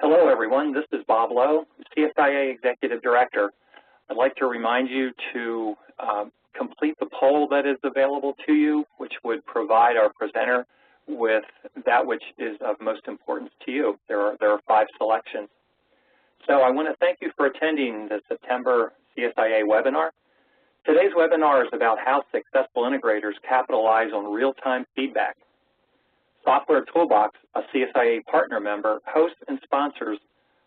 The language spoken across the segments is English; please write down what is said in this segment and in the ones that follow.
Hello, everyone. This is Bob Lowe, CSIA Executive Director. I'd like to remind you to complete the poll that is available to you, which would provide our presenter with that which is of most importance to you. There are 5 selections. So I want to thank you for attending the September CSIA webinar. Today's webinar is about how successful integrators capitalize on real-time feedback. Software Toolbox, a CSIA partner member, hosts and sponsors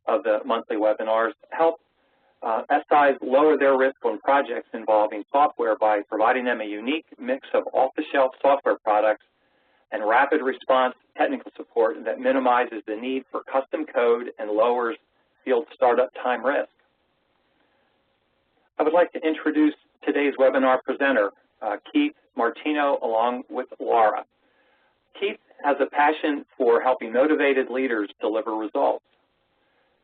of the monthly webinars, help SIs lower their risk on projects involving software by providing them a unique mix of off-the-shelf software products and rapid response technical support that minimizes the need for custom code and lowers field startup time risk. I would like to introduce today's webinar presenter, Keith Martino, along with Laura. Keith has a passion for helping motivated leaders deliver results.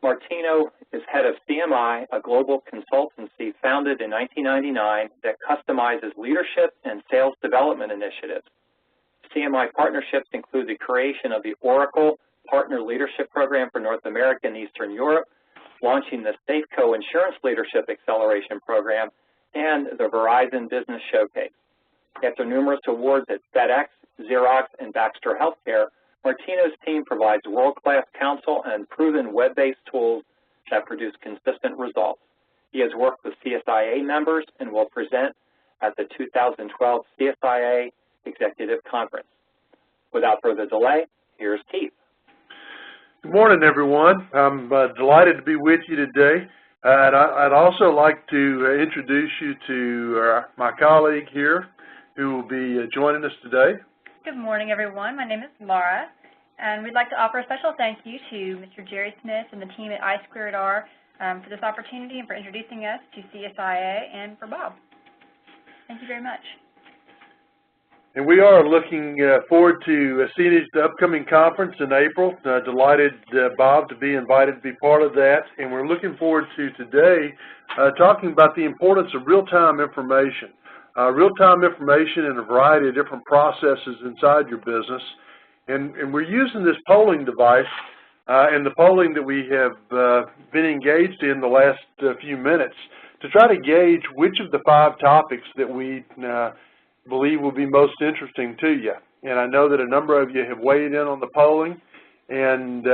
Martino is head of CMI, a global consultancy founded in 1999 that customizes leadership and sales development initiatives. CMI partnerships include the creation of the Oracle Partner Leadership Program for North America and Eastern Europe, launching the Safeco Insurance Leadership Acceleration Program, and the Verizon Business Showcase. After numerous awards at FedEx, Xerox, and Baxter Healthcare, Martino's team provides world-class counsel and proven web-based tools that produce consistent results. He has worked with CSIA members and will present at the 2012 CSIA Executive Conference. Without further delay, here's Keith. Good morning, everyone. I'm delighted to be with you today. I'd also like to introduce you to my colleague here who will be joining us today. Good morning, everyone. My name is Laura, and we'd like to offer a special thank you to Mr. Jerry Smith and the team at I2R for this opportunity and for introducing us to CSIA and for Bob. Thank you very much. And we are looking forward to seeing you at the upcoming conference in April. Delighted, Bob, to be invited to be part of that. And we're looking forward to today talking about the importance of real-time information. Real-time information in a variety of different processes inside your business. And we're using this polling device and the polling that we have been engaged in the last few minutes to try to gauge which of the 5 topics that we believe will be most interesting to you. And I know that a number of you have weighed in on the polling, and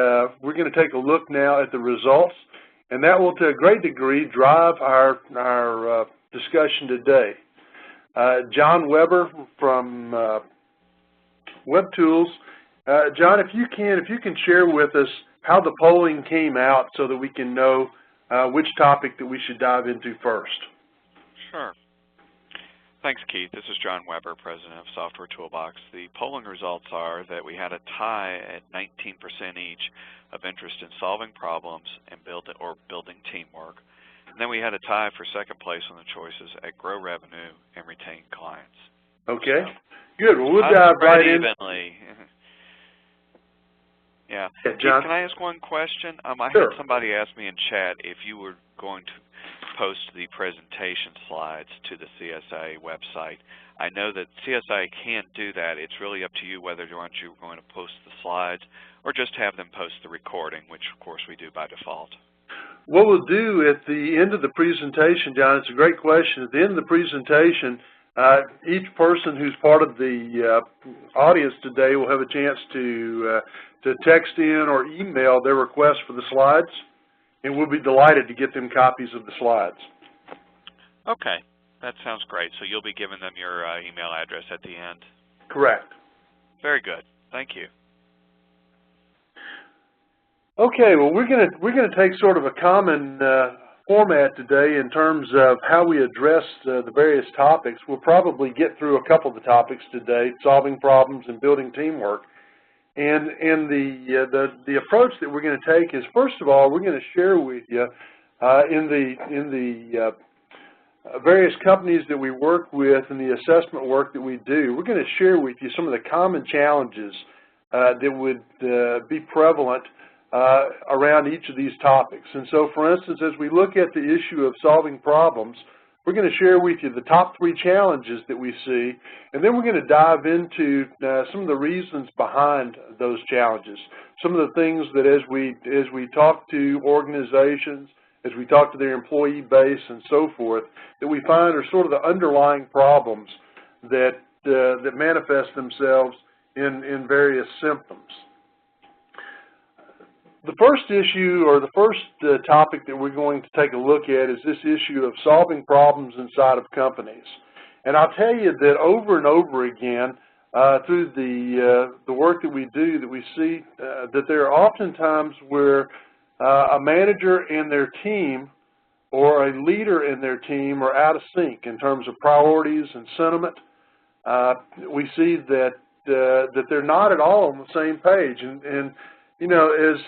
we're going to take a look now at the results, and that will to a great degree drive our discussion today. John Weber from Web Tools. John, if you can share with us how the polling came out so that we can know which topic that we should dive into first. Sure. Thanks, Keith. This is John Weber, President of Software Toolbox. The polling results are that we had a tie at 19% each of interest in solving problems and building teamwork. And then we had a tie for second place on the choices at grow revenue and retain clients. Okay, good. Well, we'll dive right in. Evenly. Yeah. John? Can I ask one question? I Sure. had somebody ask me in chat if you were going to post the presentation slides to the CSIA website. I know that CSIA can't do that. It's really up to you whether you're going to post the slides or just have them post the recording, which of course we do by default. What we'll do at the end of the presentation, John, it's a great question. At the end of the presentation, each person who's part of the audience today will have a chance to text in or email their request for the slides, and we'll be delighted to get them copies of the slides. Okay, that sounds great. So you'll be giving them your email address at the end? Correct. Very good. Thank you. Okay, well, we're going to take sort of a common format today in terms of how we address the various topics. We'll probably get through a couple of the topics today, solving problems and building teamwork. And the approach that we're going to take is, first of all, we're going to share with you in the various companies that we work with and the assessment work that we do, we're going to share with you some of the common challenges that would be prevalent around each of these topics. And so, for instance, as we look at the issue of solving problems, we're going to share with you the top 3 challenges that we see, and then we're going to dive into some of the reasons behind those challenges. some of the things that as we talk to organizations, as we talk to their employee base and so forth, that we find are sort of the underlying problems that manifest themselves in various symptoms. The first issue, or the first topic that we're going to take a look at, is this issue of solving problems inside of companies. And I'll tell you that over and over again, through the work that we do, that we see that there are often times where a manager and their team, or a leader and their team, are out of sync in terms of priorities and sentiment. We see that they're not at all on the same page, and you know, as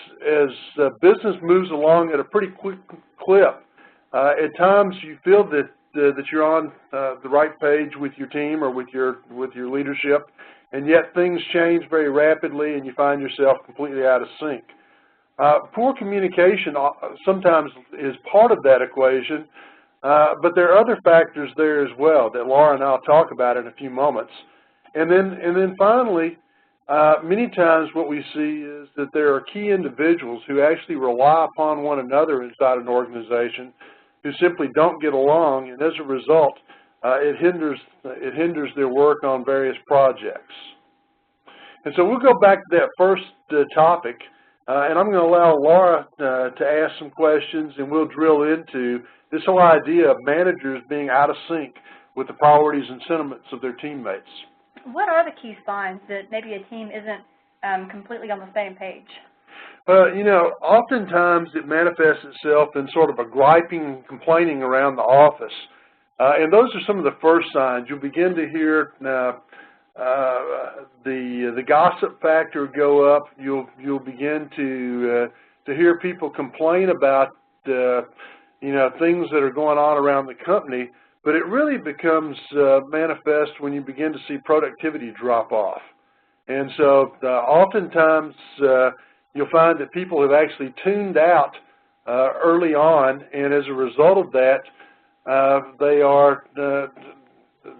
business moves along at a pretty quick clip, at times you feel that you're on the right page with your team or with your leadership, and yet things change very rapidly, and you find yourself completely out of sync. Poor communication sometimes is part of that equation, but there are other factors there as well that Laura and I'll talk about in a few moments. And then finally, many times what we see is that there are key individuals who actually rely upon one another inside an organization who simply don't get along, and as a result, it hinders their work on various projects. And so we'll go back to that first topic, and I'm going to allow Laura to ask some questions, and we'll drill into this whole idea of managers being out of sync with the priorities and sentiments of their teammates. What are the key signs that maybe a team isn't completely on the same page? You know, oftentimes it manifests itself in sort of a griping and complaining around the office. And those are some of the first signs. You'll begin to hear the gossip factor go up. You'll begin to hear people complain about you know, things that are going on around the company. But it really becomes manifest when you begin to see productivity drop off. And so oftentimes you'll find that people have actually tuned out early on, and as a result of that,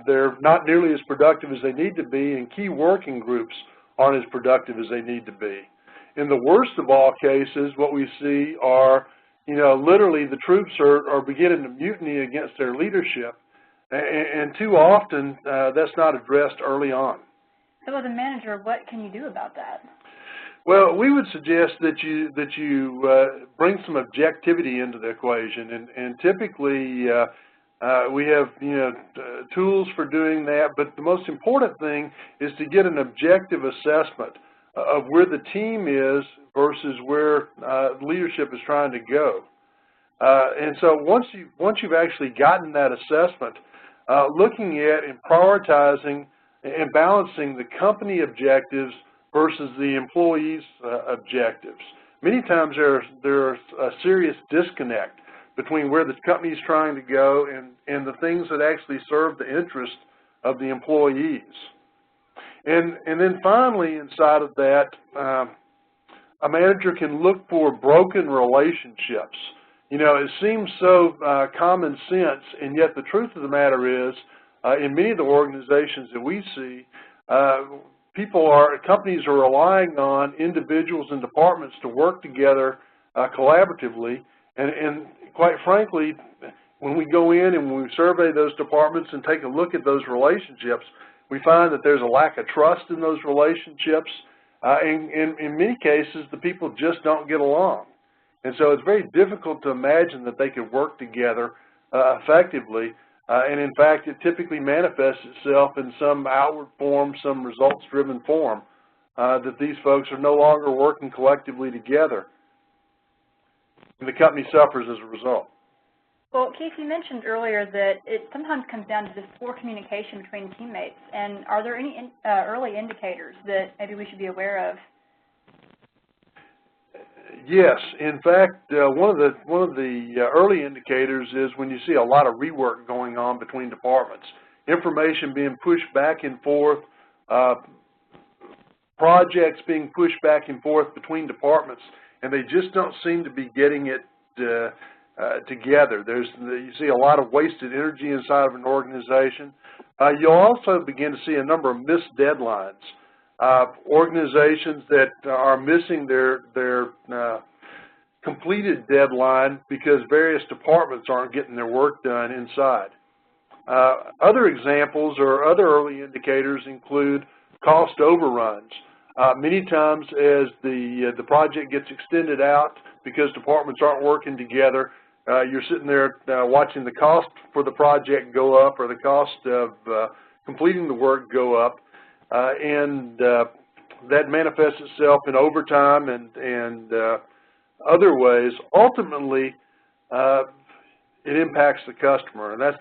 they're not nearly as productive as they need to be, and key working groups aren't as productive as they need to be. In the worst of all cases, what we see are, you know, literally the troops are beginning to mutiny against their leadership, and too often that's not addressed early on. So as a manager, what can you do about that? Well, we would suggest that you bring some objectivity into the equation, and typically we have, you know, tools for doing that. But the most important thing is to get an objective assessment of where the team is versus where leadership is trying to go. And so once you've actually gotten that assessment, looking at and prioritizing and balancing the company objectives versus the employees' objectives. Many times there's a serious disconnect between where the company is trying to go and the things that actually serve the interest of the employees. And then finally, inside of that, a manager can look for broken relationships. You know, it seems so common sense, and yet the truth of the matter is, in many of the organizations that we see, companies are relying on individuals and departments to work together collaboratively, and quite frankly, when we go in and when we survey those departments and take a look at those relationships, we find that there's a lack of trust in those relationships, and in many cases, the people just don't get along. And so it's very difficult to imagine that they could work together effectively. And in fact, it typically manifests itself in some outward form, some results-driven form, that these folks are no longer working collectively together. And the company suffers as a result. Well, Keith, you mentioned earlier that it sometimes comes down to this poor communication between teammates. And are there any early indicators that maybe we should be aware of? Yes, in fact, one of the early indicators is when you see a lot of rework going on between departments, information being pushed back and forth, projects being pushed back and forth between departments, and they just don't seem to be getting it together. You see a lot of wasted energy inside of an organization. You'll also begin to see a number of missed deadlines. organizations that are missing their completed deadline because various departments aren't getting their work done inside. Other examples or other early indicators include cost overruns. Many times as the project gets extended out because departments aren't working together, you're sitting there watching the cost for the project go up or the cost of completing the work go up, and that manifests itself in overtime and other ways. Ultimately, it impacts the customer, and that's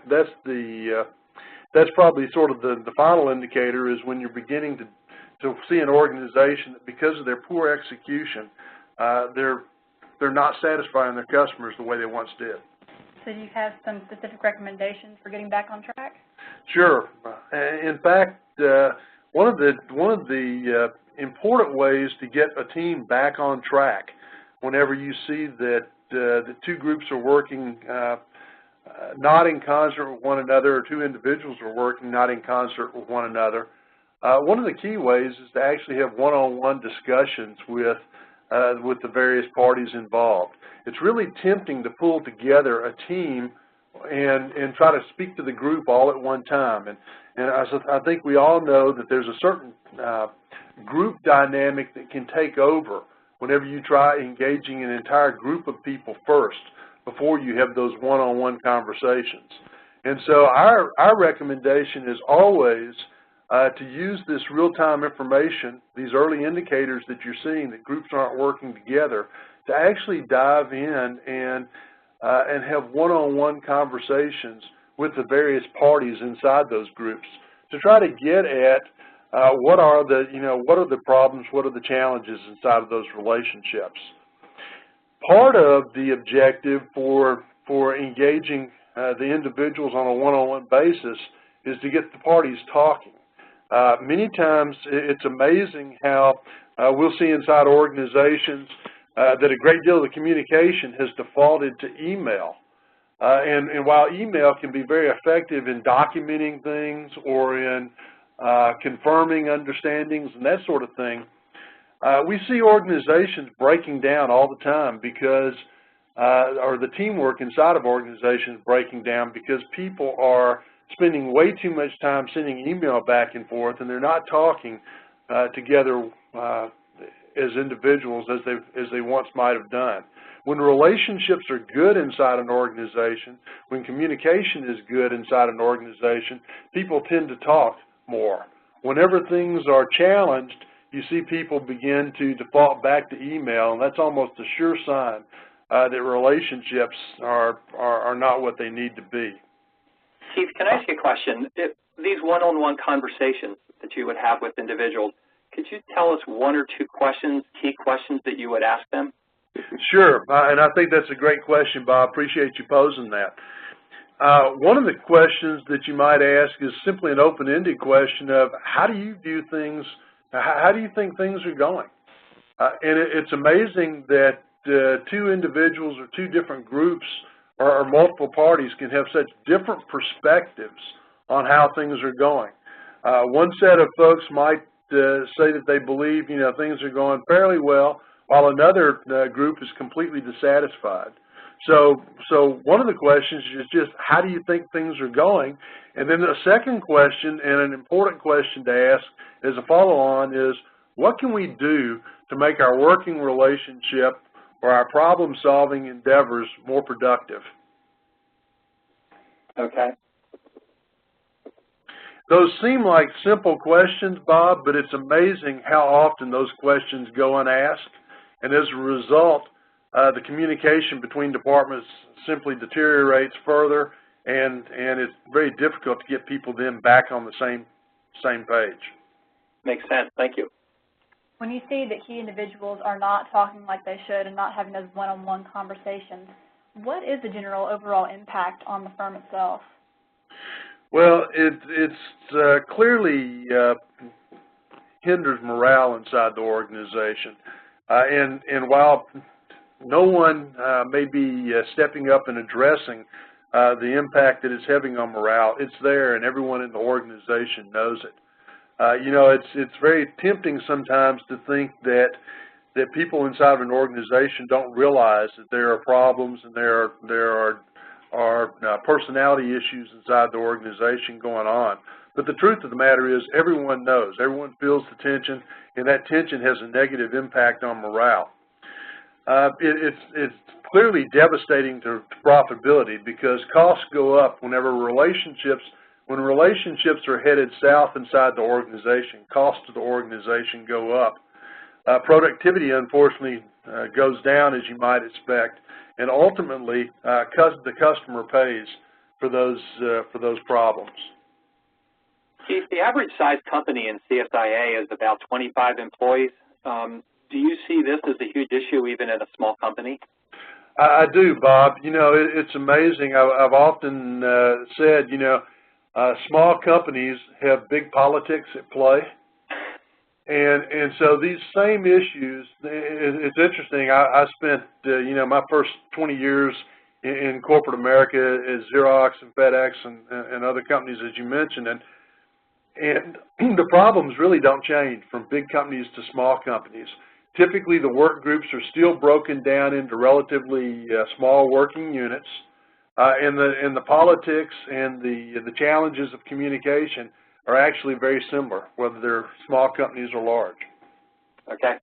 probably sort of the final indicator is when you're beginning to see an organization that because of their poor execution, they're not satisfying their customers the way they once did. So do you have some specific recommendations for getting back on track? Sure. In fact, one of the important ways to get a team back on track whenever you see that the two groups are working not in concert with one another, or two individuals are working not in concert with one another, one of the key ways is to actually have one-on-one discussions with the various parties involved. It's really tempting to pull together a team and try to speak to the group all at one time. And I think we all know that there's a certain group dynamic that can take over whenever you try engaging an entire group of people first before you have those one-on-one conversations. And so our recommendation is always to use this real-time information, these early indicators that you're seeing that groups aren't working together, to actually dive in and have one-on-one conversations with the various parties inside those groups to try to get at what are the problems, what are the challenges inside of those relationships. Part of the objective for engaging the individuals on a one-on-one basis is to get the parties talking. Many times it's amazing how we'll see inside organizations that a great deal of the communication has defaulted to email. And while email can be very effective in documenting things or in confirming understandings and that sort of thing, we see organizations breaking down all the time because, or the teamwork inside of organizations breaking down because people are spending way too much time sending email back and forth, and they're not talking together as individuals as they once might have done. When relationships are good inside an organization, when communication is good inside an organization, people tend to talk more. Whenever things are challenged, you see people begin to default back to email, and that's almost a sure sign that relationships are not what they need to be. Keith, can I ask you a question? If these one-on-one conversations that you would have with individuals, could you tell us one or two questions, key questions that you would ask them? Sure, and I think that's a great question, Bob. Appreciate you posing that. One of the questions that you might ask is simply an open-ended question of how do you view things, how do you think things are going? And it's amazing that two individuals or two different groups or multiple parties can have such different perspectives on how things are going. One set of folks might say that they believe, things are going fairly well, while another group is completely dissatisfied. So one of the questions is just, how do you think things are going? And then the second question, and an important question to ask as a follow-on, is what can we do to make our working relationship or our problem-solving endeavors more productive? Okay. Those seem like simple questions, Bob, but it's amazing how often those questions go unasked. And as a result, the communication between departments simply deteriorates further, and it's very difficult to get people then back on the same page. Makes sense. Thank you. When you see that key individuals are not talking like they should and not having those one-on-one conversations, what is the general overall impact on the firm itself? Well, it's clearly hinders morale inside the organization. And while no one may be stepping up and addressing the impact that it's having on morale, it's there and everyone in the organization knows it. You know, it's very tempting sometimes to think that people inside of an organization don't realize that there are problems and there are personality issues inside the organization going on. But the truth of the matter is everyone knows, everyone feels the tension, and that tension has a negative impact on morale. It's clearly devastating to profitability because costs go up when relationships are headed south inside the organization. Costs to the organization go up. Productivity, unfortunately, goes down, as you might expect, and ultimately, the customer pays for those problems. Keith, the average size company in CSIA is about 25 employees. Do you see this as a huge issue even in a small company? I do, Bob. You know, it's amazing. I've often said, you know, small companies have big politics at play. And so these same issues, it's interesting. I spent, you know, my first 20 years in corporate America at Xerox and FedEx and other companies, as you mentioned. And the problems really don't change from big companies to small companies. Typically, the work groups are still broken down into relatively small working units, and the politics and the challenges of communication are actually very similar, whether they're small companies or large. Okay.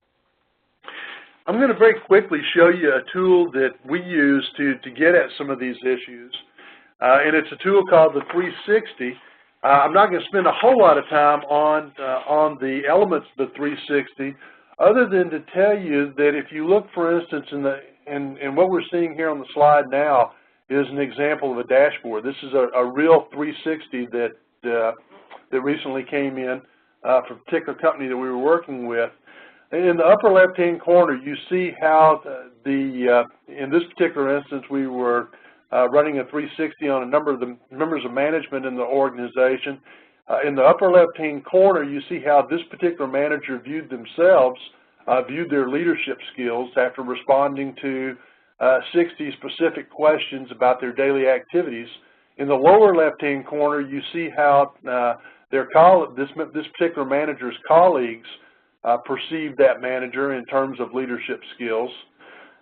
I'm going to very quickly show you a tool that we use to get at some of these issues, and it's a tool called the 360. I'm not going to spend a whole lot of time on the elements of the 360, other than to tell you that if you look, for instance, in what we're seeing here on the slide now is an example of a dashboard. This is a real 360 that recently came in for a particular company that we were working with. In the upper left-hand corner, you see how in this particular instance, we were running a 360 on a number of the members of management in the organization. In the upper left-hand corner, you see how this particular manager viewed themselves, viewed their leadership skills after responding to 60 specific questions about their daily activities. In the lower left-hand corner, you see how this particular manager's colleagues perceived that manager in terms of leadership skills.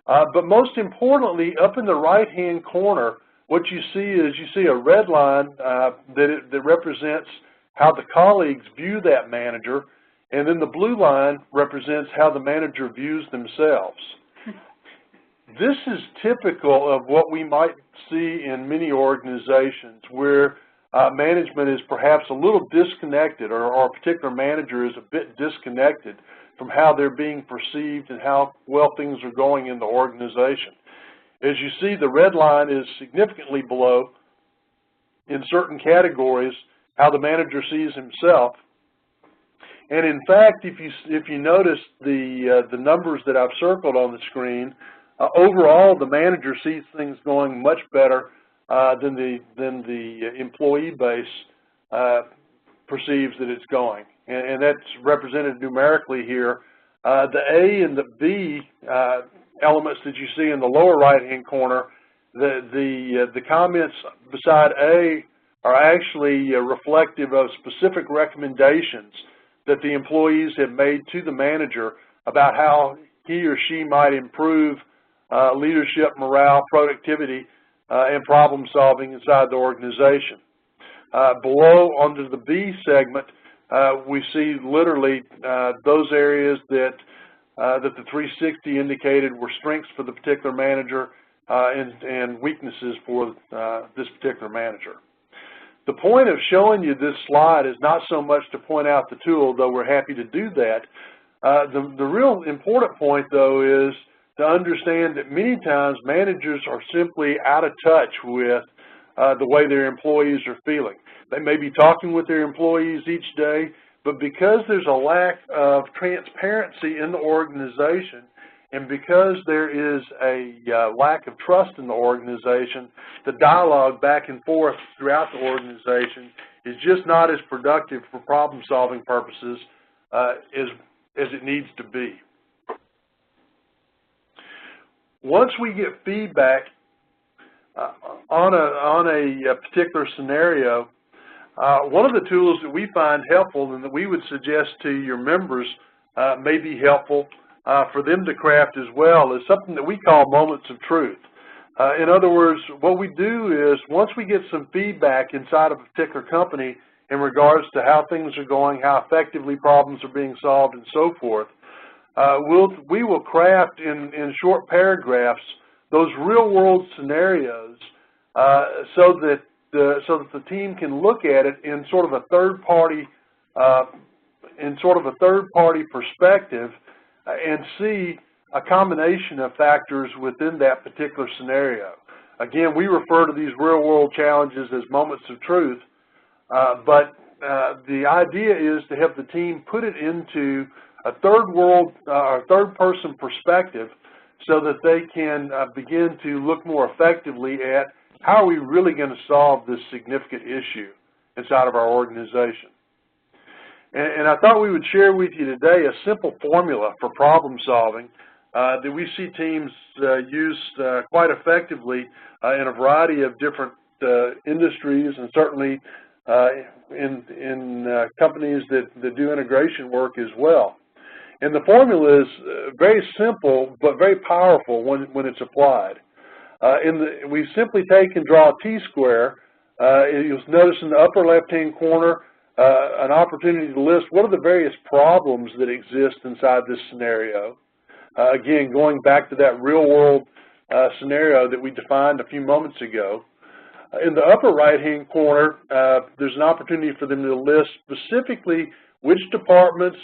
But most importantly, up in the right-hand corner, what you see a red line that represents how the colleagues view that manager, and then the blue line represents how the manager views themselves. This is typical of what we might see in many organizations where management is perhaps a little disconnected, or a particular manager is a bit disconnected from how they're being perceived and how well things are going in the organization. As you see, the red line is significantly below, in certain categories, how the manager sees himself. And in fact, if you notice the numbers that I've circled on the screen, overall the manager sees things going much better than the employee base perceives that it's going. And that's represented numerically here. The A and the B elements that you see in the lower right-hand corner, the comments beside A are actually reflective of specific recommendations that the employees have made to the manager about how he or she might improve leadership, morale, productivity, and problem solving inside the organization. Below, under the B segment, we see literally those areas that the 360 indicated were strengths for the particular manager and weaknesses for this particular manager. The point of showing you this slide is not so much to point out the tool, though we're happy to do that. The real important point, though, is to understand that many times managers are simply out of touch with the way their employees are feeling. They may be talking with their employees each day, but because there's a lack of transparency in the organization, and because there is a lack of trust in the organization, the dialogue back and forth throughout the organization is just not as productive for problem-solving purposes as it needs to be. Once we get feedback on a particular scenario, One of the tools that we find helpful and that we would suggest to your members may be helpful for them to craft as well is something that we call moments of truth. In other words, what we do is once we get some feedback inside of a particular company in regards to how things are going, how effectively problems are being solved, and so forth, we will craft in short paragraphs those real-world scenarios so that the team can look at it in sort of a third-party perspective and see a combination of factors within that particular scenario. Again, we refer to these real-world challenges as moments of truth, but the idea is to have the team put it into a third-person perspective so that they can begin to look more effectively at how are we really going to solve this significant issue inside of our organization. And I thought we would share with you today a simple formula for problem solving that we see teams use quite effectively in a variety of different industries, and certainly in companies that do integration work as well. And the formula is very simple but very powerful when it's applied. We simply take and draw a T-square. You'll notice in the upper left-hand corner an opportunity to list what are the various problems that exist inside this scenario. Again, going back to that real-world scenario that we defined a few moments ago. In the upper right-hand corner, there's an opportunity for them to list specifically which departments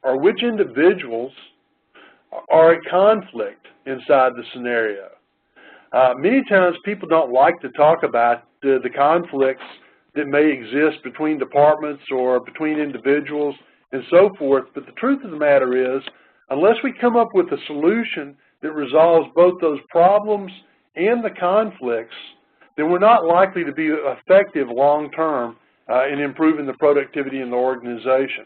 or which individuals are at conflict inside the scenario. Many times people don't like to talk about the conflicts that may exist between departments or between individuals and so forth, but the truth of the matter is, unless we come up with a solution that resolves both those problems and the conflicts, then we're not likely to be effective long-term in improving the productivity in the organization.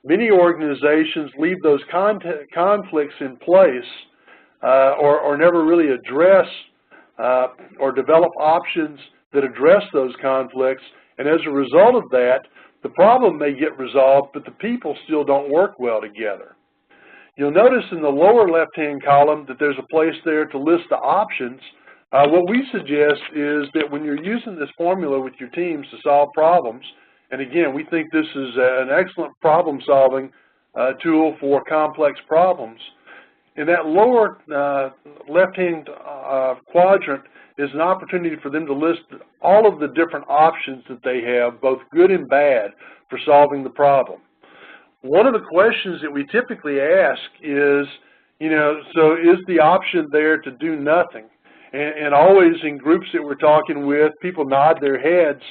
Many organizations leave those conflicts in place or never really address or develop options that address those conflicts, and as a result of that, the problem may get resolved, but the people still don't work well together. You'll notice in the lower left-hand column that there's a place there to list the options. What we suggest is that when you're using this formula with your teams to solve problems, and again, we think this is an excellent problem-solving tool for complex problems, in that lower left-hand quadrant is an opportunity for them to list all of the different options that they have, both good and bad, for solving the problem. One of the questions that we typically ask is, so is the option there to do nothing? And always in groups that we're talking with, people nod their heads,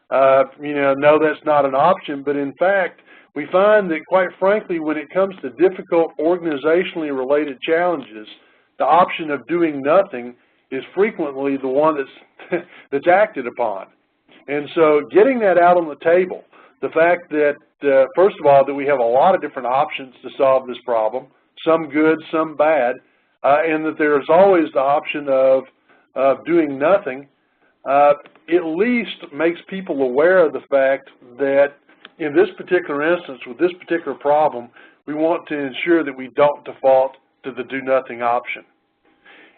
no, that's not an option. But in fact, we find that, quite frankly, when it comes to difficult organizationally related challenges, the option of doing nothing is frequently the one that's acted upon. And so getting that out on the table, the fact that, first of all, that we have a lot of different options to solve this problem, some good, some bad, and that there's always the option of doing nothing, at least makes people aware of the fact that in this particular instance, with this particular problem, we want to ensure that we don't default to the do nothing option.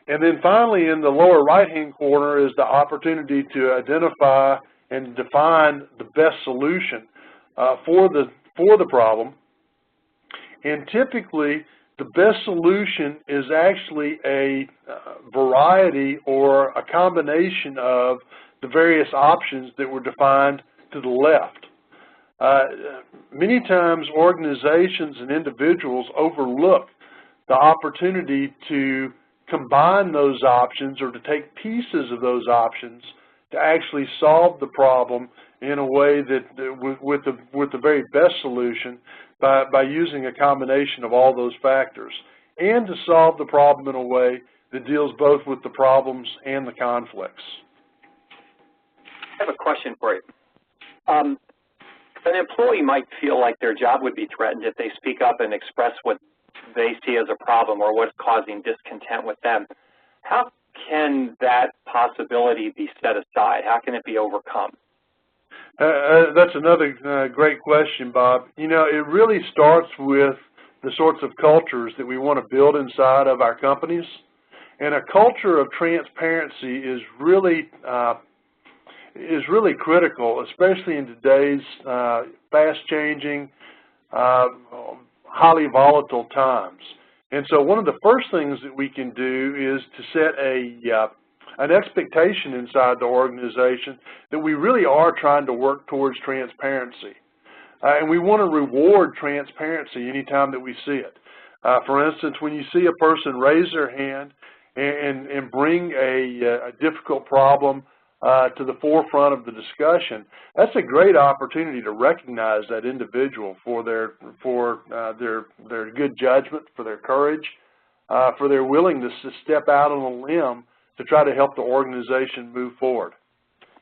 And then finally, in the lower right-hand corner is the opportunity to identify and define the best solution for the problem. And typically, the best solution is actually a variety or a combination of the various options that were defined to the left. Many times organizations and individuals overlook the opportunity to combine those options or to take pieces of those options to actually solve the problem in a way that with the very best solution by using a combination of all those factors, and to solve the problem in a way that deals both with the problems and the conflicts. I have a question for you. An employee might feel like their job would be threatened if they speak up and express what they see as a problem or what's causing discontent with them. How can that possibility be set aside? How can it be overcome? That's another great question, Bob. You know, it really starts with the sorts of cultures that we want to build inside of our companies. And a culture of transparency is really critical, especially in today's fast-changing, highly volatile times. And so one of the first things that we can do is to set an expectation inside the organization that we really are trying to work towards transparency. And we want to reward transparency anytime that we see it. For instance, when you see a person raise their hand and bring a difficult problem to the forefront of the discussion, that's a great opportunity to recognize that individual for their good judgment, for their courage, for their willingness to step out on a limb to try to help the organization move forward.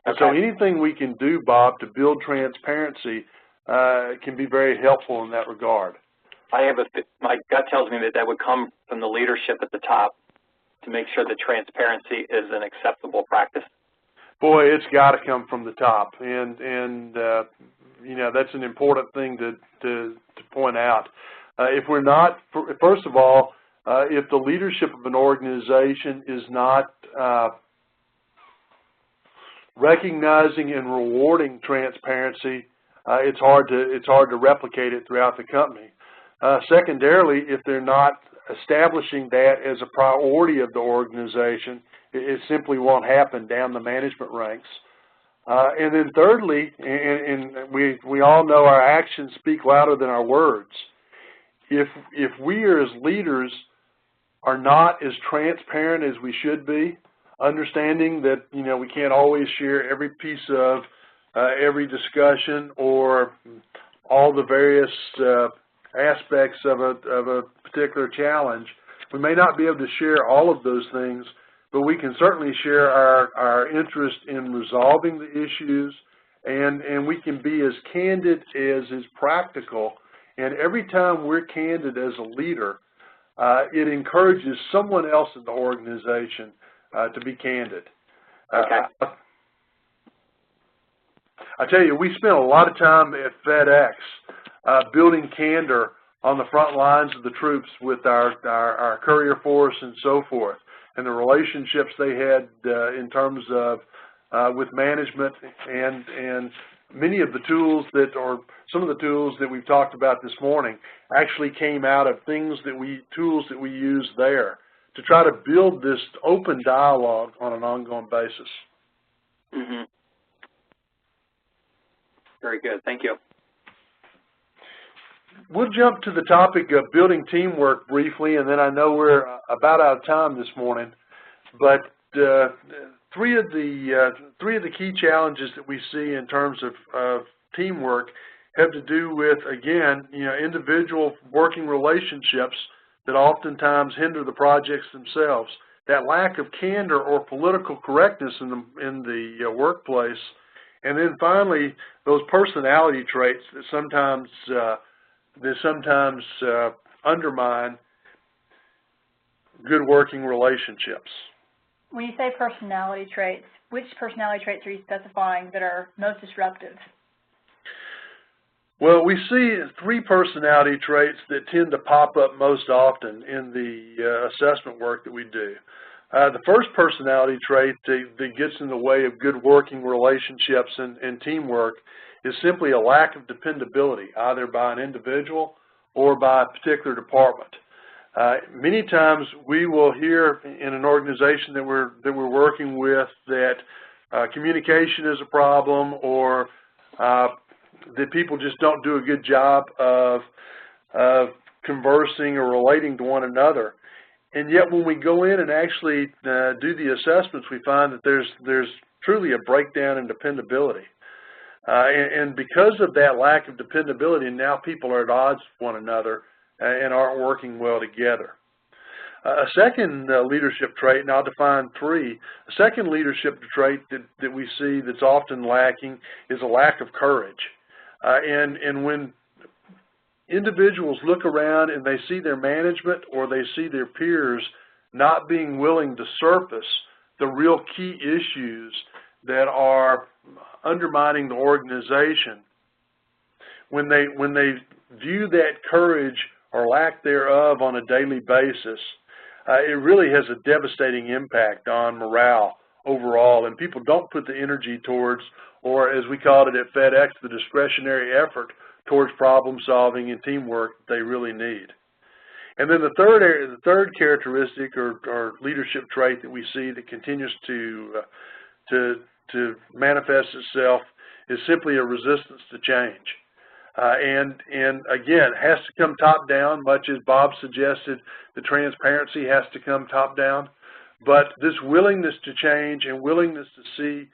And so anything we can do, Bob, to build transparency can be very helpful in that regard. My gut tells me that would come from the leadership at the top to make sure that transparency is an acceptable practice. Boy, it's got to come from the top, and you know, that's an important thing to point out. If we're not, first of all, if the leadership of an organization is not recognizing and rewarding transparency, it's hard to replicate it throughout the company. Secondarily, if they're not establishing that as a priority of the organization, it simply won't happen down the management ranks. And then thirdly, and we all know our actions speak louder than our words. If we as leaders are not as transparent as we should be, understanding that, you know, we can't always share every piece of every discussion or all the various aspects of a particular challenge, we may not be able to share all of those things, but we can certainly share our interest in resolving the issues, and we can be as candid as is practical. And every time we're candid as a leader, it encourages someone else in the organization to be candid. Okay. I tell you, we spent a lot of time at FedEx building candor on the front lines of the troops with our courier force and so forth, and the relationships they had in terms of with management, and many of the tools some of the tools that we've talked about this morning actually came out of tools that we use there to try to build this open dialogue on an ongoing basis. Mm-hmm. Very good. Thank you. We'll jump to the topic of building teamwork briefly, and then I know we're about out of time this morning. But three of the key challenges that we see in terms of teamwork have to do with, again, you know, individual working relationships that oftentimes hinder the projects themselves. That lack of candor or political correctness in the workplace, and then finally those personality traits that sometimes undermine good working relationships. When you say personality traits, which personality traits are you specifying that are most disruptive? Well, we see three personality traits that tend to pop up most often in the assessment work that we do. The first personality trait that gets in the way of good working relationships and teamwork is simply a lack of dependability, either by an individual or by a particular department. Many times we will hear in an organization that we're working with that communication is a problem, or that people just don't do a good job of conversing or relating to one another. And yet when we go in and actually do the assessments, we find that there's truly a breakdown in dependability. And because of that lack of dependability, now people are at odds with one another and aren't working well together. A second leadership trait, and I'll define three, a second leadership trait that we see that's often lacking is a lack of courage. And when individuals look around and they see their management or they see their peers not being willing to surface the real key issues that are undermining the organization, when they view that courage or lack thereof on a daily basis, it really has a devastating impact on morale overall, and people don't put the energy towards, or as we called it at FedEx, the discretionary effort towards problem solving and teamwork that they really need. And then the third characteristic or leadership trait that we see that continues to manifest itself is simply a resistance to change. And again, it has to come top down, much as Bob suggested, the transparency has to come top down. But this willingness to change and willingness to see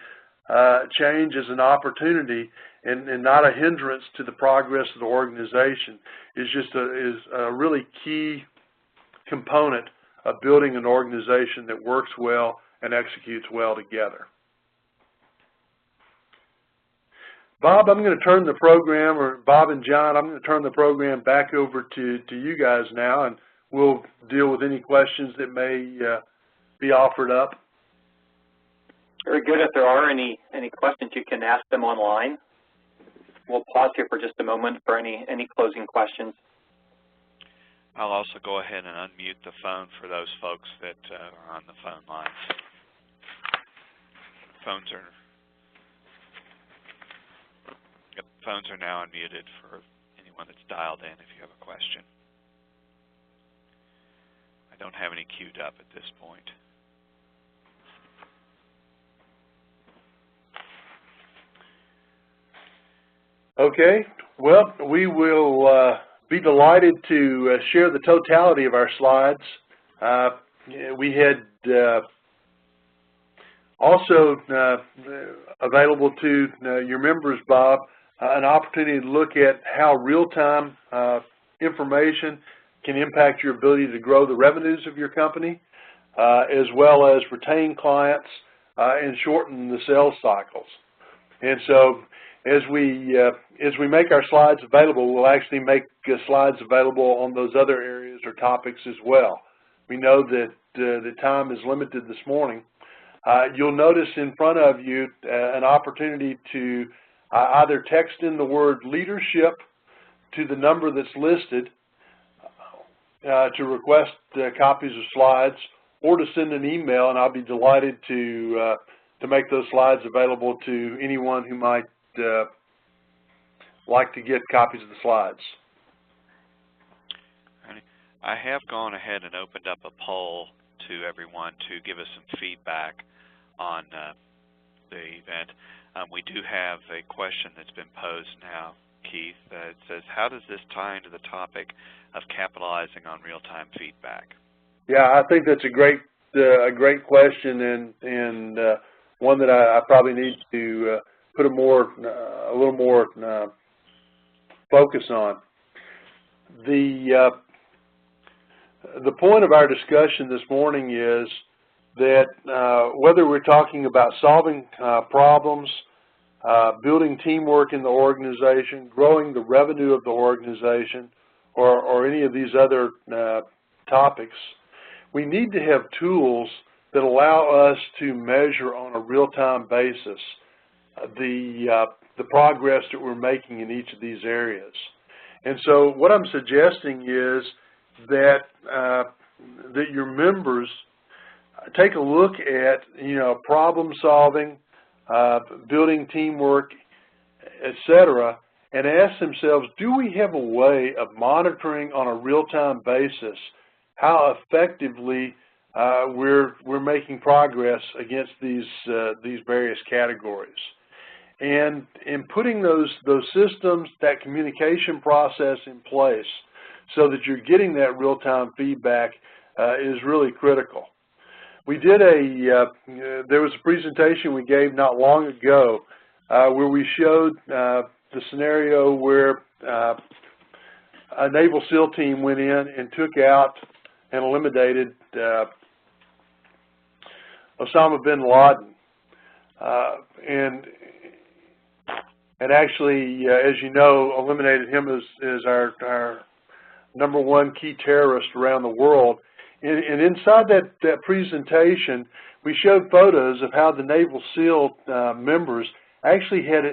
change as an opportunity and not a hindrance to the progress of the organization is a really key component of building an organization that works well and executes well together. Bob, I'm going to turn the program, or Bob and John, I'm going to turn the program back over to you guys now, and we'll deal with any questions that may be offered up. Very good. If there are any questions, you can ask them online. We'll pause here for just a moment for any closing questions. I'll also go ahead and unmute the phone for those folks that are on the phone lines. Phones are now unmuted for anyone that's dialed in if you have a question. I don't have any queued up at this point. Okay, well, we will be delighted to share the totality of our slides. We had also available to your members, Bob, an opportunity to look at how real-time information can impact your ability to grow the revenues of your company, as well as retain clients and shorten the sales cycles. And so as we make our slides available, we'll actually make slides available on those other areas or topics as well. We know that the time is limited this morning. You'll notice in front of you an opportunity to either text in the word leadership to the number that's listed to request copies of slides, or to send an email, and I'll be delighted to make those slides available to anyone who might like to get copies of the slides. I have gone ahead and opened up a poll to everyone to give us some feedback on the event. We do have a question that's been posed now, Keith. It says, how does this tie into the topic of capitalizing on real-time feedback? Yeah, I think that's a great question, and one that I probably need to put a little more focus on. The point of our discussion this morning is that whether we're talking about solving problems, building teamwork in the organization, growing the revenue of the organization, or any of these other topics, we need to have tools that allow us to measure on a real-time basis the progress that we're making in each of these areas. And so what I'm suggesting is that that your members take a look at problem solving, building teamwork, etc., and ask themselves, do we have a way of monitoring on a real-time basis how effectively we're making progress against these various categories? And in putting those systems, that communication process in place so that you're getting that real-time feedback is really critical. We did there was a presentation we gave not long ago where we showed the scenario where a Naval SEAL team went in and took out and eliminated Osama bin Laden. And actually, as you know, eliminated him as our #1 key terrorist around the world. And inside that presentation, we showed photos of how the Naval SEAL members actually had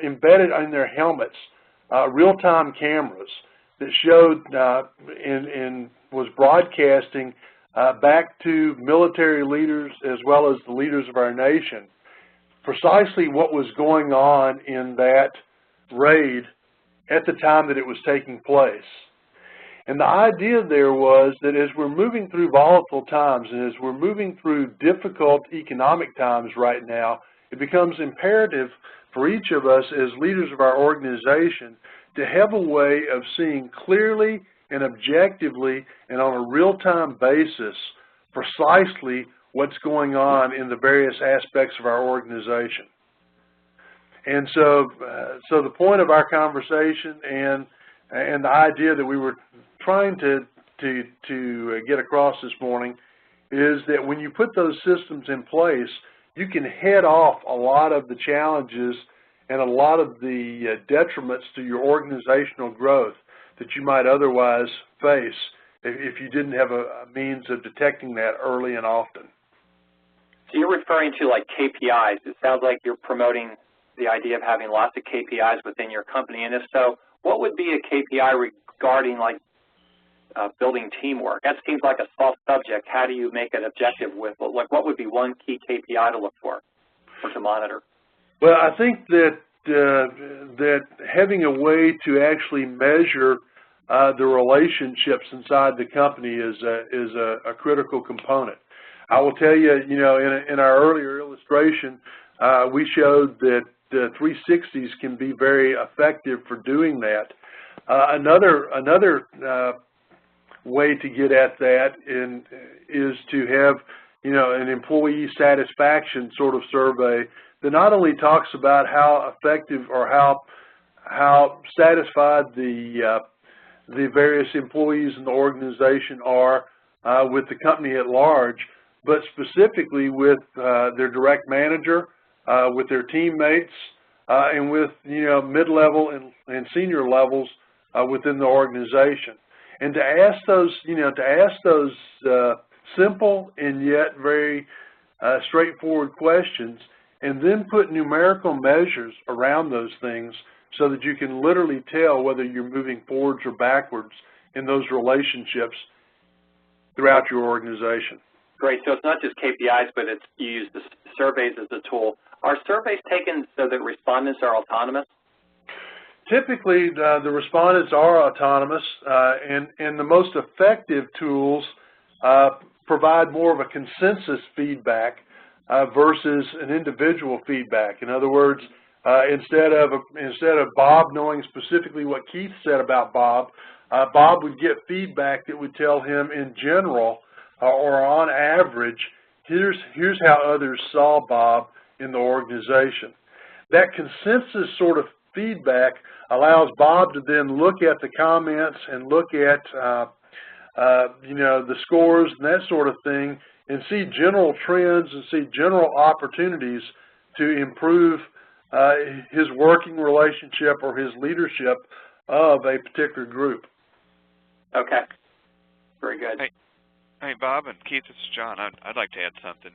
embedded in their helmets real-time cameras that showed and was broadcasting back to military leaders as well as the leaders of our nation precisely what was going on in that raid at the time that it was taking place. And the idea there was that as we're moving through volatile times and as we're moving through difficult economic times right now, it becomes imperative for each of us as leaders of our organization to have a way of seeing clearly and objectively and on a real-time basis precisely what's going on in the various aspects of our organization. And so the point of our conversation and the idea that we were trying to get across this morning is that when you put those systems in place, you can head off a lot of the challenges and a lot of the detriments to your organizational growth that you might otherwise face if you didn't have a means of detecting that early and often. So you're referring to like KPIs. It sounds like you're promoting the idea of having lots of KPIs within your company. And if so, what would be a KPI regarding like building teamwork? That seems like a soft subject. How do you make it objective with, like, what would be one key KPI to look for or to monitor? Well, I think that that having a way to actually measure the relationships inside the company is a critical component. I will tell you, in our earlier illustration, we showed that 360s can be very effective for doing that. Another way to get at that is to have, an employee satisfaction sort of survey that not only talks about how effective or how satisfied the various employees in the organization are with the company at large, but specifically with their direct manager, with their teammates, and with mid-level and senior levels within the organization. And to ask those, simple and yet very straightforward questions, and then put numerical measures around those things so that you can literally tell whether you're moving forwards or backwards in those relationships throughout your organization. Great. So it's not just KPIs, but you use the surveys as a tool. Are surveys taken so that respondents are autonomous? Typically, the respondents are autonomous, and the most effective tools provide more of a consensus feedback versus an individual feedback. In other words, instead of Bob knowing specifically what Keith said about Bob, Bob would get feedback that would tell him in general or on average, here's how others saw Bob in the organization. That consensus sort of feedback allows Bob to then look at the comments and look at the scores and that sort of thing, and see general trends and see general opportunities to improve his working relationship or his leadership of a particular group. Okay. Very good. Hey Bob and Keith, this is John. I'd like to add something.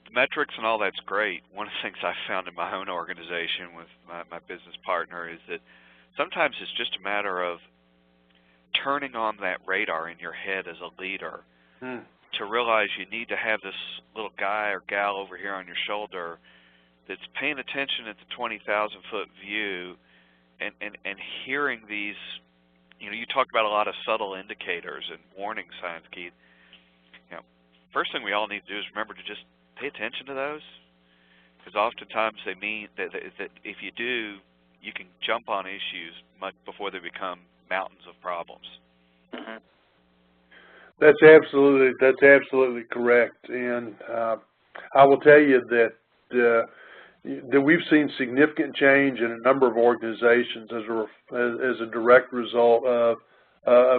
The metrics and all that's great. One of the things I found in my own organization with my business partner is that sometimes it's just a matter of turning on that radar in your head as a leader to realize you need to have this little guy or gal over here on your shoulder that's paying attention at the 20,000-foot view and hearing these. You talk about a lot of subtle indicators and warning signs, Keith. First thing we all need to do is remember to just pay attention to those, because oftentimes they mean that if you do, you can jump on issues much before they become mountains of problems. Mm-hmm. That's absolutely correct, and I will tell you that we've seen significant change in a number of organizations as a direct result of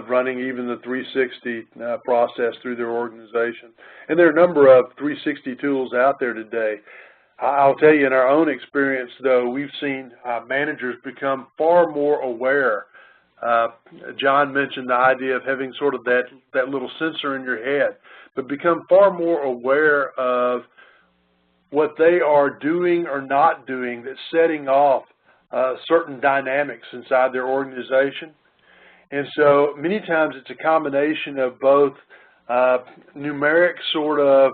running even the 360 process through their organization. And there are a number of 360 tools out there today. I'll tell you, in our own experience, though, we've seen managers become far more aware John mentioned the idea of having sort of that little sensor in your head, but become far more aware of what they are doing or not doing that's setting off certain dynamics inside their organization. And so many times it's a combination of both numeric sort of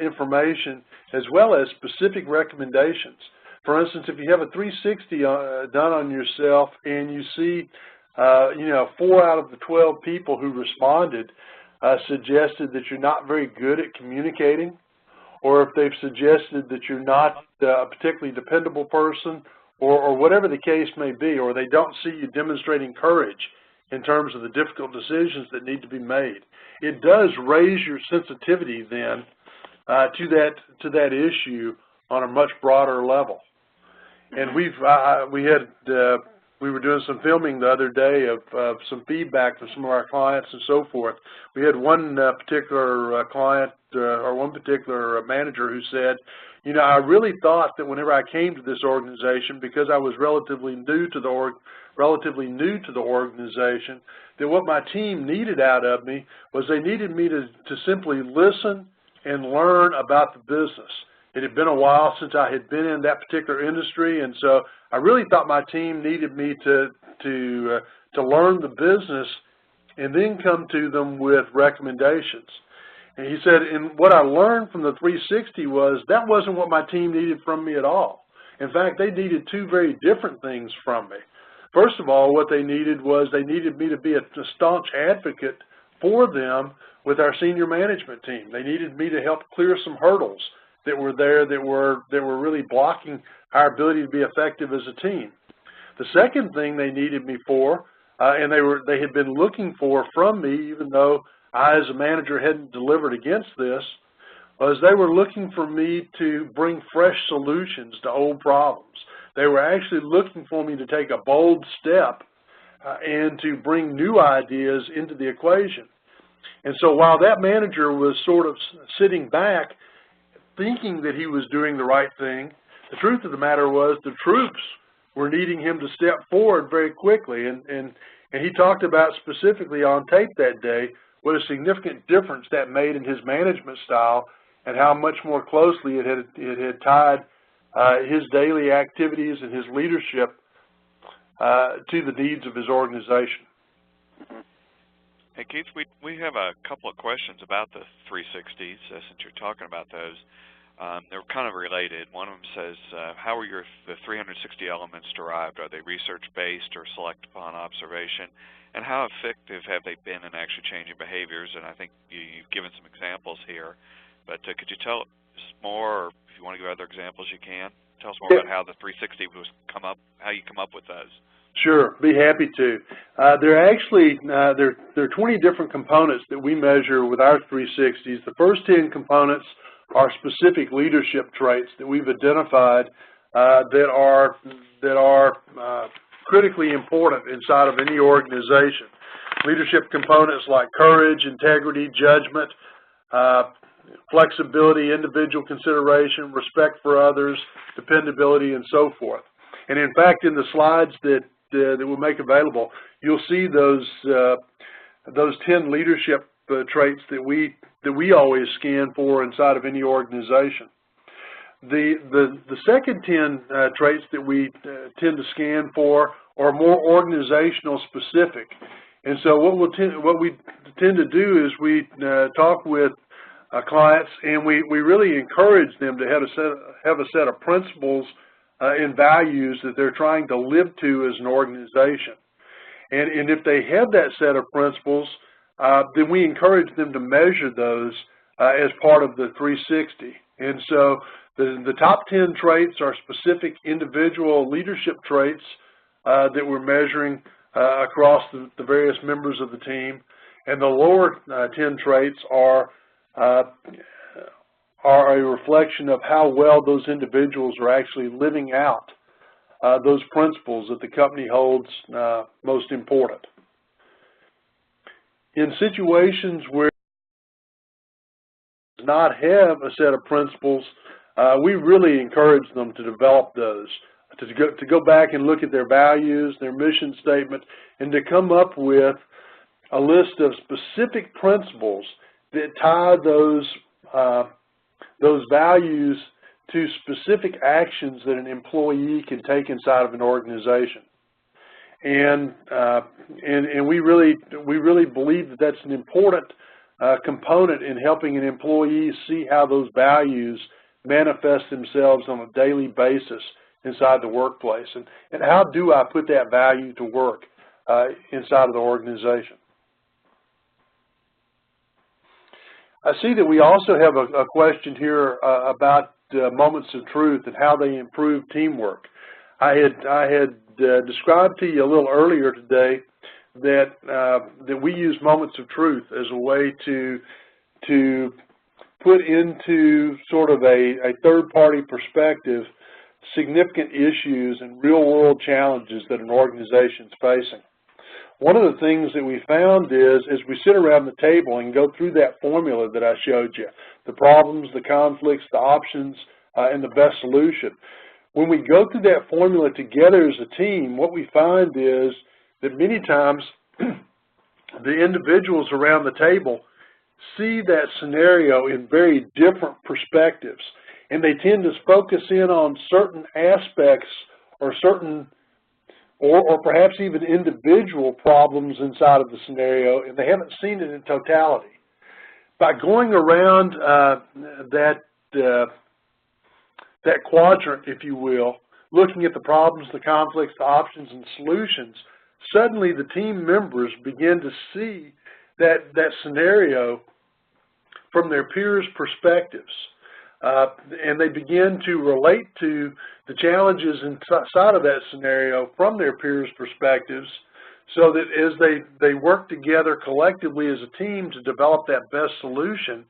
information as well as specific recommendations. For instance, if you have a 360 done on yourself and you see 4 out of the 12 people who responded suggested that you're not very good at communicating, or if they've suggested that you're not a particularly dependable person, or whatever the case may be, or they don't see you demonstrating courage in terms of the difficult decisions that need to be made, it does raise your sensitivity then to that issue on a much broader level. And we were doing some filming the other day of some feedback from some of our clients and so forth. We had one particular client or one particular manager who said, I really thought that whenever I came to this organization, because I was relatively new to the organization, that what my team needed out of me was they needed me to simply listen and learn about the business. It had been a while since I had been in that particular industry, and so I really thought my team needed me to learn the business and then come to them with recommendations. And he said, and what I learned from the 360 was that wasn't what my team needed from me at all. In fact, they needed two very different things from me. First of all, what they needed was they needed me to be a staunch advocate for them with our senior management team. They needed me to help clear some hurdles that were there that were really blocking our ability to be effective as a team. The second thing they needed me for, and they had been looking for from me, even though I as a manager hadn't delivered against this, was they were looking for me to bring fresh solutions to old problems. They were actually looking for me to take a bold step and to bring new ideas into the equation. And so while that manager was sort of sitting back thinking that he was doing the right thing, the truth of the matter was the troops were needing him to step forward very quickly. And he talked about specifically on tape that day what a significant difference that made in his management style and how much more closely it had tied his daily activities and his leadership to the needs of his organization. Hey, Keith, we have a couple of questions about the 360s since you're talking about those. They're kind of related. One of them says, how are the 360 elements derived? Are they research-based or select upon observation? And how effective have they been in actually changing behaviors? And I think you've given some examples here. But could you tell us more, or if you want to give other examples, you can. Tell us more about how the 360 how you come up with those. Sure, be happy to. There are 20 different components that we measure with our 360s. The first 10 components are specific leadership traits that we've identified that are critically important inside of any organization. Leadership components like courage, integrity, judgment, flexibility, individual consideration, respect for others, dependability, and so forth. And in fact, in the slides that we'll make available, you'll see those 10 leadership traits that we always scan for inside of any organization. The second 10 traits that we tend to scan for are more organizational specific. And so what we tend to do is we talk with clients, and we really encourage them to have a set of principles and values that they're trying to live to as an organization. And if they have that set of principles, then we encourage them to measure those as part of the 360. And so the top 10 traits are specific individual leadership traits that we're measuring across the various members of the team. And the lower 10 traits are a reflection of how well those individuals are actually living out those principles that the company holds most important. In situations where it does not have a set of principles, we really encourage them to develop those, to go back and look at their values, their mission statement, and to come up with a list of specific principles that tie those values to specific actions that an employee can take inside of an organization. And we really believe that that's an important component in helping an employee see how those values manifest themselves on a daily basis inside the workplace. And how do I put that value to work inside of the organization? I see that we also have a question here about moments of truth and how they improve teamwork. I had described to you a little earlier today that we use moments of truth as a way to put into sort of a third-party perspective significant issues and real-world challenges that an organization is facing. One of the things that we found is, as we sit around the table and go through that formula that I showed you, the problems, the conflicts, the options, and the best solution, when we go through that formula together as a team, what we find is that many times the individuals around the table see that scenario in very different perspectives, and they tend to focus in on certain aspects or certain or perhaps even individual problems inside of the scenario, and they haven't seen it in totality. By going around that quadrant, if you will, looking at the problems, the conflicts, the options, and solutions, suddenly the team members begin to see that scenario from their peers' perspectives. And they begin to relate to the challenges inside of that scenario from their peers' perspectives, so that as they work together collectively as a team to develop that best solution,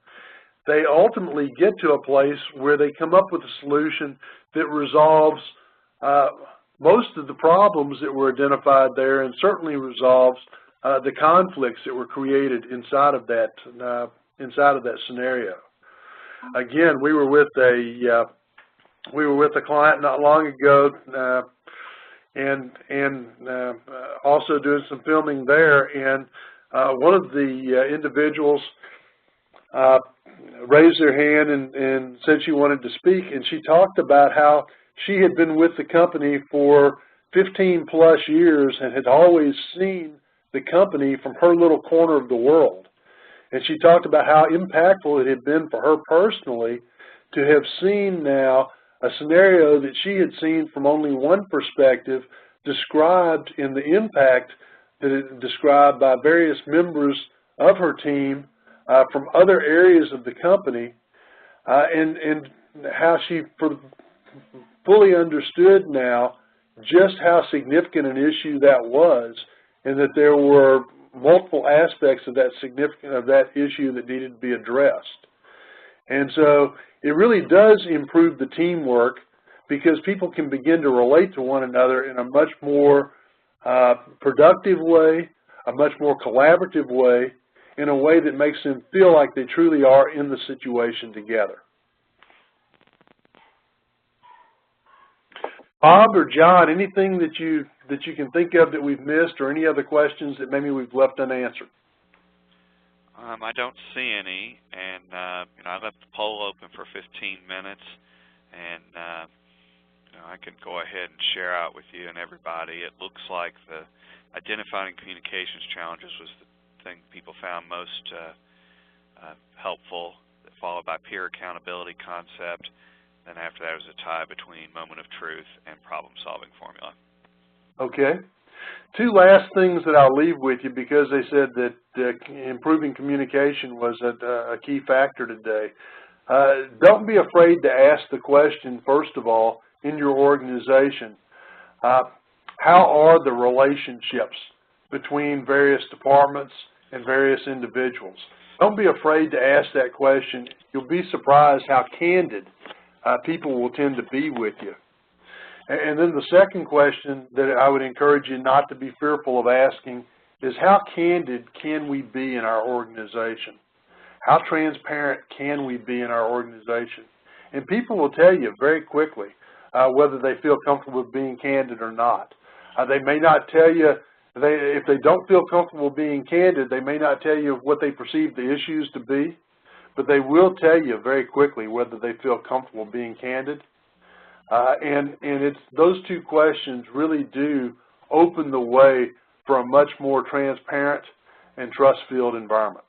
they ultimately get to a place where they come up with a solution that resolves most of the problems that were identified there, and certainly resolves the conflicts that were created inside of that scenario. Again, we were with a client not long ago, and also doing some filming there. And one of the individuals raised their hand and said she wanted to speak, and she talked about how she had been with the company for 15+ years and had always seen the company from her little corner of the world. And she talked about how impactful it had been for her personally to have seen now a scenario that she had seen from only one perspective described in the impact that it described by various members of her team from other areas of the company, and how she fully understood now just how significant an issue that was, and that there were multiple aspects of that issue that needed to be addressed. And so it really does improve the teamwork, because people can begin to relate to one another in a much more productive way, a much more collaborative way, in a way that makes them feel like they truly are in the situation together. Bob or John, anything that you can think of that we've missed, or any other questions that maybe we've left unanswered? I don't see any, and I left the poll open for 15 minutes, and I can go ahead and share out with you and everybody. It looks like the identifying communications challenges was the thing people found most helpful, followed by peer accountability concept. Then after that was a tie between moment of truth and problem-solving formula. Okay. Two last things that I'll leave with you, because they said that improving communication was a key factor today. Don't be afraid to ask the question, first of all, in your organization, how are the relationships between various departments and various individuals? Don't be afraid to ask that question. You'll be surprised how candid people will tend to be with you. And then the second question that I would encourage you not to be fearful of asking is, how candid can we be in our organization? How transparent can we be in our organization? And people will tell you very quickly whether they feel comfortable with being candid or not. They may not tell you, if they don't feel comfortable being candid, they may not tell you what they perceive the issues to be, but they will tell you very quickly whether they feel comfortable being candid. And it's those two questions really do open the way for a much more transparent and trust-filled environment.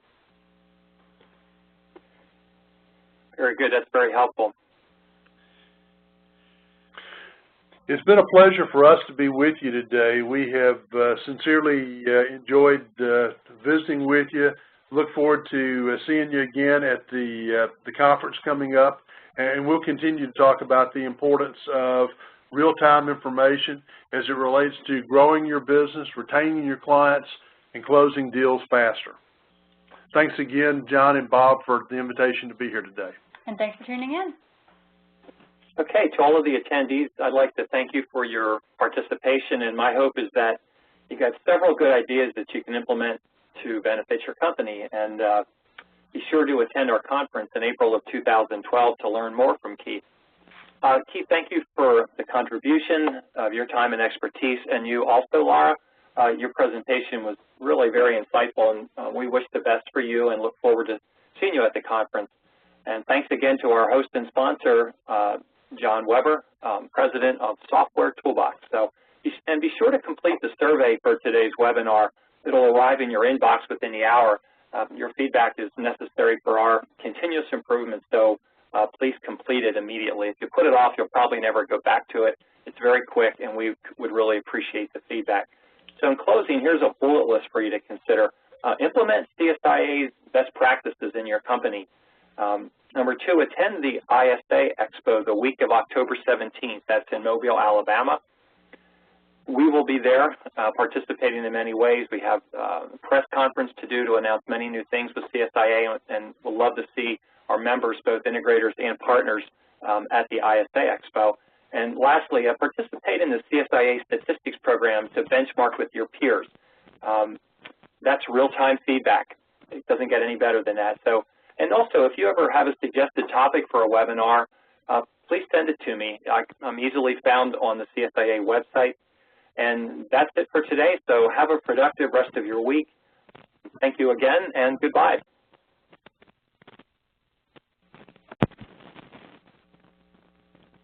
Very good. That's very helpful. It's been a pleasure for us to be with you today. We have sincerely enjoyed visiting with you. Look forward to seeing you again at the conference coming up, and we'll continue to talk about the importance of real-time information as it relates to growing your business, retaining your clients, and closing deals faster. Thanks again, John and Bob, for the invitation to be here today. And thanks for tuning in. Okay, to all of the attendees, I'd like to thank you for your participation, and my hope is that you got several good ideas that you can implement to benefit your company. And be sure to attend our conference in April of 2012 to learn more from Keith. Keith, thank you for the contribution of your time and expertise, and you also, Laura. Your presentation was really very insightful, and we wish the best for you and look forward to seeing you at the conference. And thanks again to our host and sponsor, John Weber, President of Software Toolbox. And be sure to complete the survey for today's webinar. It'll arrive in your inbox within the hour. Your feedback is necessary for our continuous improvement, so please complete it immediately. If you put it off, you'll probably never go back to it. It's very quick, and we would really appreciate the feedback. So in closing, here's a bullet list for you to consider. Implement CSIA's best practices in your company. Number 2, attend the ISA Expo the week of October 17th. That's in Mobile, Alabama. We will be there participating in many ways. We have a press conference to do to announce many new things with CSIA, and we'll love to see our members, both integrators and partners, at the ISA Expo. And lastly, participate in the CSIA statistics program to benchmark with your peers. That's real-time feedback. It doesn't get any better than that. And also, if you ever have a suggested topic for a webinar, please send it to me. I'm easily found on the CSIA website. And that's it for today, so have a productive rest of your week. Thank you again, and goodbye.